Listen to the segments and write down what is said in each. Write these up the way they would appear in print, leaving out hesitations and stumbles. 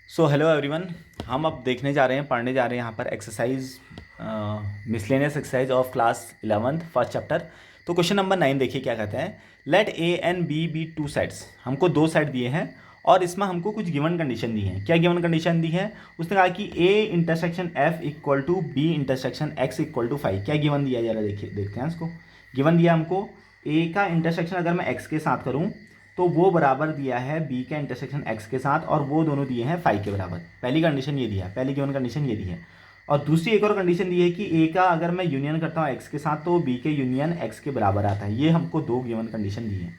So hello everyone. हम अब देखने जा रहे हैं, पढ़ने जा रहे हैं यहाँ पर exercise miscellaneous exercise of class 11th first chapter. तो क्वेश्चन नंबर 9 देखिए क्या कहते हैं। Let A and B two sides. हमको दो साइड दिए हैं और इसमें हमको कुछ गिवन कंडीशन दी है। क्या गिवन कंडीशन दी है? उसने कहा कि A intersection F equal to B intersection X equal to 5। क्या गिवन दिया है जरा देखिए, देखते हैं इसको। गिवन दिया हमको ए का इंटरसेक्शन अगर मैं एक्स के साथ करूँ तो वो बराबर दिया है बी का इंटरसेक्शन एक्स के साथ, और वो दोनों दिए हैं 5 के बराबर। पहली कंडीशन ये दिया है, पहली गिवन कंडीशन ये दी है। और दूसरी एक और कंडीशन दी है कि ए का अगर मैं यूनियन करता हूँ एक्स के साथ तो बी के यूनियन एक्स के बराबर आता है। ये हमको दो गिवन कंडीशन दी है,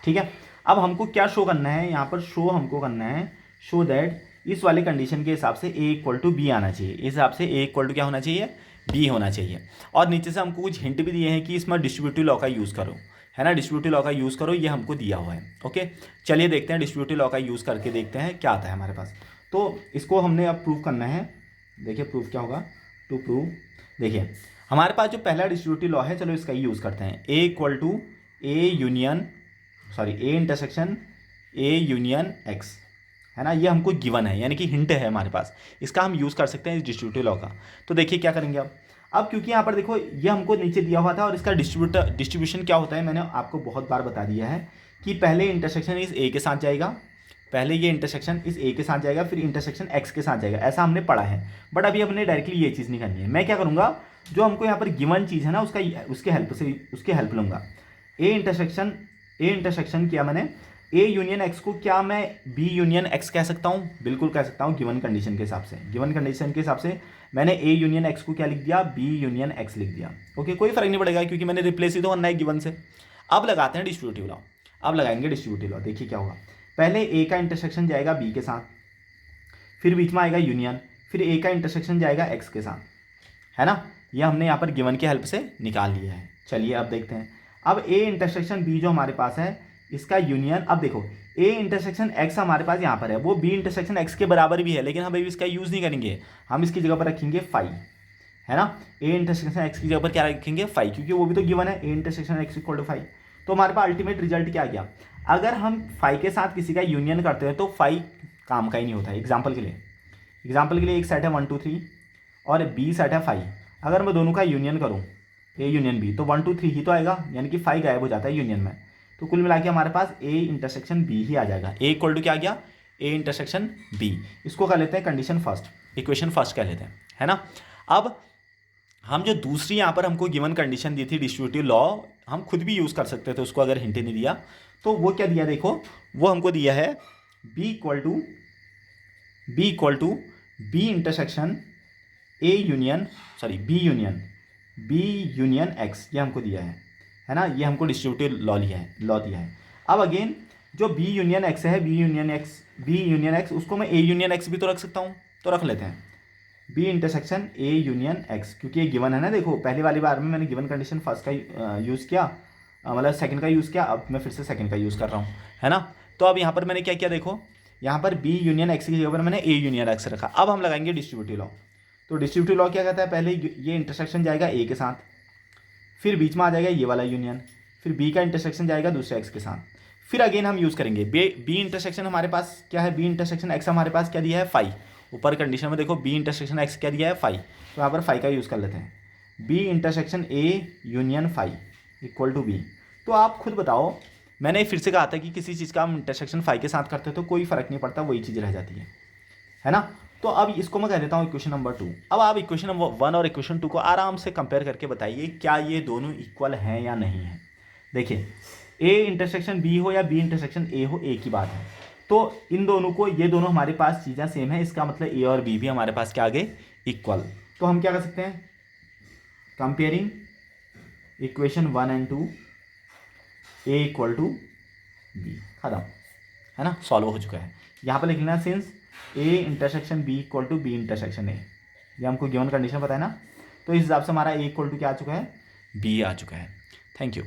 ठीक है। अब हमको क्या शो करना है यहाँ पर? शो हमको करना है, शो दैट इस वाले कंडीशन के हिसाब से ए इक्वल टू बी आना चाहिए। इस हिसाब से ए इक्वल टू क्या होना चाहिए? बी होना चाहिए। और नीचे से हमको कुछ हिंट भी दिए हैं कि इसमें डिस्ट्रीब्यूटिव लॉ का यूज़ करो, है ना। डिस्ट्रीब्यूटिव लॉ का यूज़ करो, ये हमको दिया हुआ है। ओके, चलिए देखते हैं डिस्ट्रीब्यूटिव लॉ का यूज़ करके देखते हैं क्या आता है हमारे पास। तो इसको हमने अब प्रूव करना है। देखिए प्रूफ क्या होगा। टू प्रूव, देखिए हमारे पास जो पहला डिस्ट्रीब्यूटिव लॉ है, चलो इसका ही यूज़ करते हैं। A equal to A union A intersection A union X, है ना। ये हमको गिवन है, यानी कि हिंट है हमारे पास, इसका हम यूज़ कर सकते हैं इस डिस्ट्रीब्यूटिव लॉ का। तो देखिए क्या करेंगे अब क्योंकि यहाँ पर देखो ये हमको नीचे दिया हुआ था और इसका डिस्ट्रीब्यूशन क्या होता है मैंने आपको बहुत बार बता दिया है कि पहले इंटरसेक्शन इस ए के साथ जाएगा, पहले ये इंटरसेक्शन इस ए के साथ जाएगा, फिर इंटरसेक्शन एक्स के साथ जाएगा। ऐसा हमने पढ़ा है, बट अभी हमने डायरेक्टली ये चीज़ नहीं करनी है। मैं क्या करूँगा, जो हमको यहाँ पर गिवन चीज़ है ना उसके हेल्प लूँगा। ए इंटरसेक्शन किया मैंने, ए यूनियन एक्स को क्या मैं बी यूनियन एक्स कह सकता हूँ? बिल्कुल कह सकता हूँ, गिवन कंडीशन के हिसाब से। गिवन कंडीशन के हिसाब से मैंने ए यूनियन एक्स को क्या लिख दिया? बी यूनियन एक्स लिख दिया। ओके, कोई फर्क नहीं पड़ेगा क्योंकि मैंने रिप्लेस ही तो करना है गिवन से। अब लगाते हैं डिस्ट्रीब्यूटिव लॉ। अब लगाएंगे डिस्ट्रीब्यूटिव लॉ। देखिए क्या होगा। पहले ए का इंटरसेक्शन जाएगा बी के साथ, फिर बीच में आएगा यूनियन, फिर ए का इंटरसेक्शन जाएगा एक्स के साथ, है ना। ये हमने यहाँ पर गिवन की हेल्प से निकाल लिया है। चलिए अब देखते हैं। अब ए इंटरसेक्शन बी जो हमारे पास है, इसका यूनियन, अब देखो ए इंटरसेक्शन एक्स हमारे पास यहाँ पर है, वो बी इंटरसेक्शन एक्स के बराबर भी है, लेकिन हम अभी इसका यूज़ नहीं करेंगे। हम इसकी जगह पर रखेंगे 5, है ना। ए इंटरसेक्शन एक्स की जगह पर क्या रखेंगे? 5, क्योंकि वो भी तो गिवन है, A intersection X equal to 5। तो हमारे पास अल्टीमेट रिजल्ट क्या गया? अगर हम 5 के साथ किसी का यूनियन करते हैं तो 5 काम का ही नहीं होता है। एग्जाम्पल के लिए एक सेट है 1 2 3 और बी सेट है 5। अगर मैं दोनों का यूनियन करूँ ए यूनियन बी तो 1 2 3 ही तो आएगा, यानी कि 5 गायब हो जाता है यूनियन में। तो कुल मिला के हमारे पास ए इंटरसेक्शन बी ही आ जाएगा। ए इक्वल टू क्या आ गया? A intersection B. इसको कह लेते हैं कंडीशन फर्स्ट, इक्वेशन फर्स्ट कह लेते हैं, है ना। अब हम जो दूसरी यहाँ पर हमको गिवन कंडीशन दी थी डिस्ट्रीब्यूटिव लॉ, हम खुद भी यूज़ कर सकते थे उसको अगर हिंट नहीं दिया तो। वो क्या दिया देखो, वो हमको दिया है B equal to B intersection A union B union X, ये हमको दिया है ना। ये हमको डिस्ट्रीब्यूटिव लॉ दिया है। अब अगेन जो बी यूनियन एक्स है, बी यूनियन एक्स उसको मैं ए यूनियन एक्स भी तो रख सकता हूँ, तो रख लेते हैं B intersection A union X, क्योंकि ये गिवन है ना। देखो पहली वाली बार में मैंने गिवन कंडीशन फर्स्ट का यूज़ किया, मतलब सेकंड का यूज़ किया, अब मैं फिर से सेकंड का यूज़ कर रहा हूँ, है ना। तो अब यहाँ पर मैंने क्या किया देखो, यहाँ पर बी यूनियन एक्स की जगह पर मैंने ए यूनियन एक्स रखा। अब हम लगाएंगे डिस्ट्रीब्यूटिव लॉ। तो डिस्ट्रीब्यूटिव लॉ क्या कहता है? पहले ये इंटरसेक्शन जाएगा ए के साथ, फिर बीच में आ जाएगा ये वाला यूनियन, फिर बी का इंटरसेक्शन जाएगा दूसरे एक्स के साथ, फिर अगेन हम यूज़ करेंगे बी इंटरसेक्शन हमारे पास क्या है? बी इंटरसेक्शन एक्स हमारे पास क्या दिया है? 5। ऊपर कंडीशन में देखो बी इंटरसेक्शन एक्स क्या दिया है? 5। तो यहाँ पर 5 का यूज़ कर लेते हैं। B intersection A union 5 equal to B. तो आप खुद बताओ, मैंने फिर से कहा था कि किसी चीज़ का हम इंटरसेक्शन 5 के साथ करते हो तो कोई फ़र्क नहीं पड़ता, वही चीज़ रह जाती है ना। तो अब इसको मैं कह देता हूँ इक्वेशन नंबर 2। अब आप इक्वेशन नंबर 1 और इक्वेशन 2 को आराम से कंपेयर करके बताइए क्या ये दोनों इक्वल हैं या नहीं है। देखिए ए इंटरसेक्शन बी हो या बी इंटरसेक्शन ए हो, एक ही बात है। तो इन दोनों को, ये दोनों हमारे पास चीज़ें सेम है, इसका मतलब ए और बी भी हमारे पास क्या आ गए? इक्वल। तो हम क्या कर सकते हैं? Comparing equation 1 and 2, A equal to B, खत्म, है ना, सॉल्व हो चुका है। यहाँ पर लिख लेना since A intersection B equal to B intersection A, ये हमको गिवन कंडीशन पता है ना। तो इस हिसाब से हमारा ए इक्वल टू क्या आ चुका है? बी आ चुका है। Thank you.